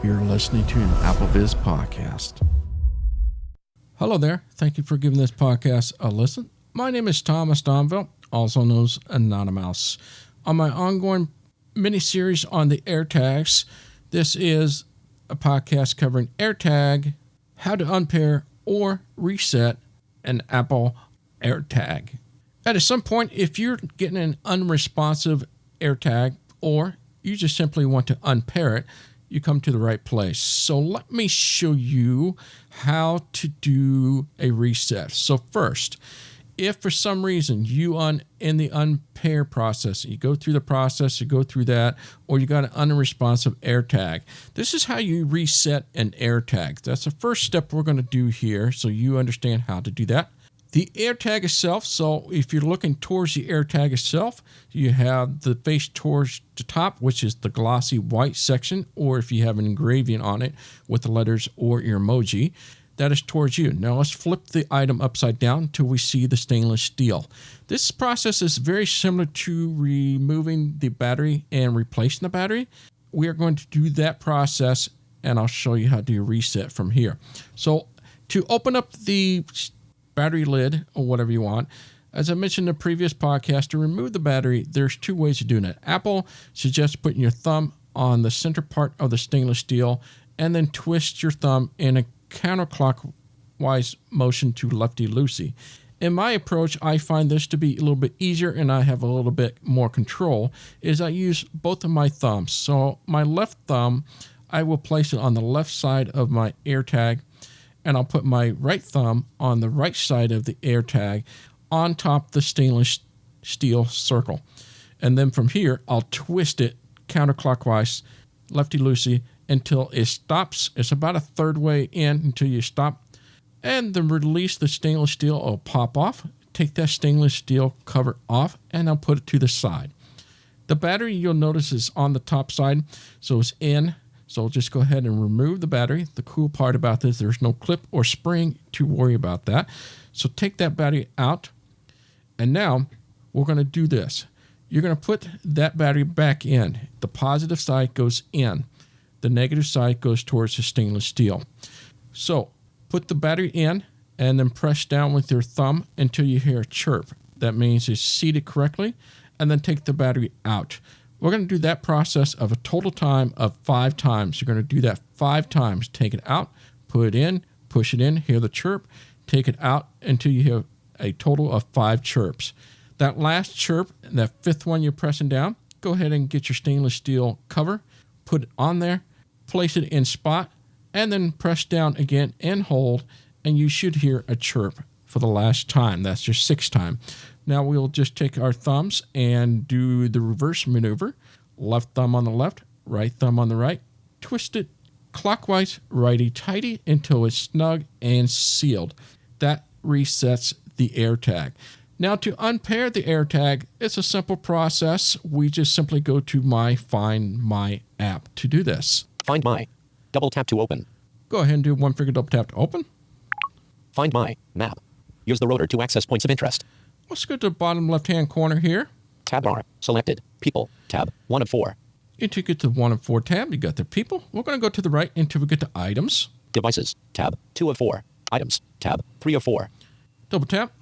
You're listening to an AppleViz podcast. Hello there. Thank you for giving this podcast a listen. My name is Thomas Domville, also known as Anonymous. On my ongoing mini-series on the AirTags, this is a podcast covering AirTag, how to unpair or reset an Apple AirTag. At some point, if you're getting an unresponsive AirTag or you just simply want to unpair it, you come to the right place. So let me show you how to do a reset. So first, if for some reason you in the unpair process, you go through the process, you go through that, or you got an unresponsive AirTag, this is how you reset an AirTag. That's the first step we're going to do here, so you understand how to do that. The AirTag itself, so if you're looking towards the AirTag itself, you have the face towards the top, which is the glossy white section, or if you have an engraving on it with the letters or your emoji, that is towards you. Now let's flip the item upside down until we see the stainless steel. This process is very similar to removing the battery and replacing the battery. We are going to do that process, and I'll show you how to do a reset from here. So to open up the battery lid or whatever you want, as I mentioned in the previous podcast, to remove the battery, there's two ways of doing it. Apple suggests putting your thumb on the center part of the stainless steel and then twist your thumb in a counterclockwise motion to lefty-loosey. In my approach, I find this to be a little bit easier and I have a little bit more control, is I use both of my thumbs. So my left thumb, I will place it on the left side of my AirTag, and I'll put my right thumb on the right side of the AirTag on top of the stainless steel circle. And then from here, I'll twist it counterclockwise, lefty-loosey, until it stops. It's about a third way in until you stop. And then release the stainless steel. It'll pop off. Take that stainless steel cover off, and I'll put it to the side. The battery, you'll notice, is on the top side, so it's in. So I'll just go ahead and remove the battery. The cool part about this, there's no clip or spring to worry about that. So take that battery out. And now we're going to do this. You're going to put that battery back in. The positive side goes in. The negative side goes towards the stainless steel. So put the battery in and then press down with your thumb until you hear a chirp. That means it's seated correctly. And then take the battery out. We're going to do that process of a total time of 5 times. You're going to do that 5 times. Take it out, put it in, push it in, hear the chirp, take it out until you hear a total of 5 chirps. That last chirp, that 5th one you're pressing down, go ahead and get your stainless steel cover, put it on there, place it in spot, and then press down again and hold, and you should hear a chirp for the last time. That's your 6th time. Now we'll just take our thumbs and do the reverse maneuver. Left thumb on the left, right thumb on the right. Twist it clockwise, righty-tighty, until it's snug and sealed. That resets the AirTag. Now to unpair the AirTag, it's a simple process. We just simply go to my Find My app to do this. Find My. Double tap to open. Go ahead and do one finger double tap to open. Find My map. Use the rotor to access points of interest. Let's go to the bottom left-hand corner here. Tab bar. Selected. People. Tab. 1 of 4. Until you get to the 1 of 4 tab, you got the people. We're going to go to the right until we get to items. Devices. Tab. 2 of 4. Items. Tab. 3 of 4. Double tap.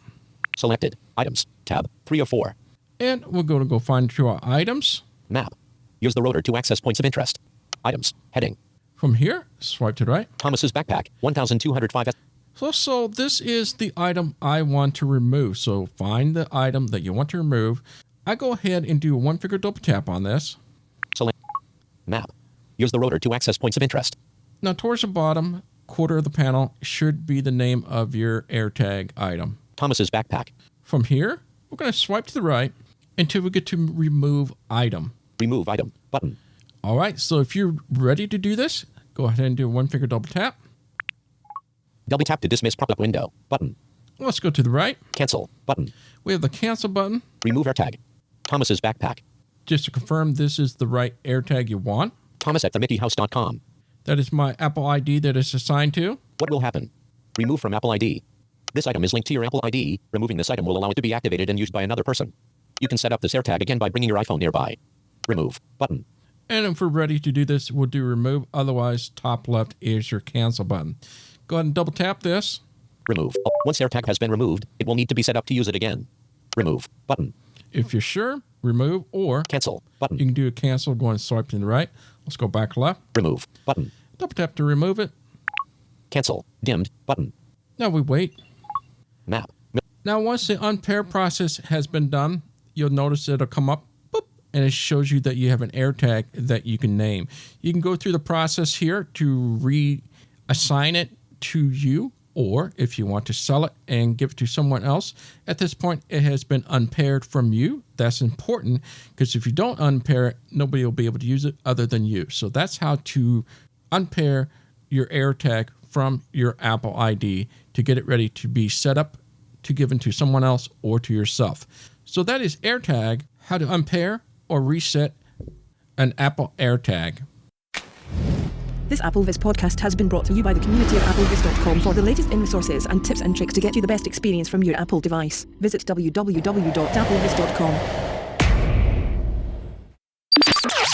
Selected. Items. Tab. 3 of 4. And we're going to go find to our items. Map. Use the rotor to access points of interest. Items. Heading. From here, swipe to the right. Thomas's backpack. 1,205. So this is the item I want to remove. So find the item that you want to remove. I go ahead and do a one finger double tap on this. Select. Map. Use the rotor to access points of interest. Now towards the bottom quarter of the panel should be the name of your AirTag item. Thomas's backpack. From here, we're going to swipe to the right until we get to remove item. Remove item. Button. All right. So if you're ready to do this, go ahead and do a one finger double tap. Double tap to dismiss pop-up window. Button. Let's go to the right. Cancel. Button. We have the cancel button. Remove AirTag. Thomas's backpack. Just to confirm this is the right AirTag you want. Thomas at themickeyhouse.com. That is my Apple ID that is assigned to. What will happen? Remove from Apple ID. This item is linked to your Apple ID. Removing this item will allow it to be activated and used by another person. You can set up this AirTag again by bringing your iPhone nearby. Remove. Button. And if we're ready to do this, we'll do remove. Otherwise, top left is your cancel button. Go ahead and double tap this. Remove. Once AirTag has been removed, it will need to be set up to use it again. Remove button. If you're sure, remove, or Cancel button. you can do a cancel, go and swipe to the right. Let's go back left. Remove button. Double tap to remove it. Cancel dimmed button. Now we wait. Map. Now once the unpair process has been done, you'll notice it'll come up, boop, and it shows you that you have an AirTag that you can name. You can go through the process here to reassign it to you, or if you want to sell it and give it to someone else. At this point, it has been unpaired from you. That's important because if you don't unpair it, nobody will be able to use it other than you. So that's how to unpair your AirTag from your Apple ID to get it ready to be set up to given to someone else or to yourself. So that is AirTag, how to unpair or reset an Apple AirTag. This AppleVis podcast has been brought to you by the community of applevis.com. For the latest in resources and tips and tricks to get you the best experience from your Apple device, visit www.applevis.com.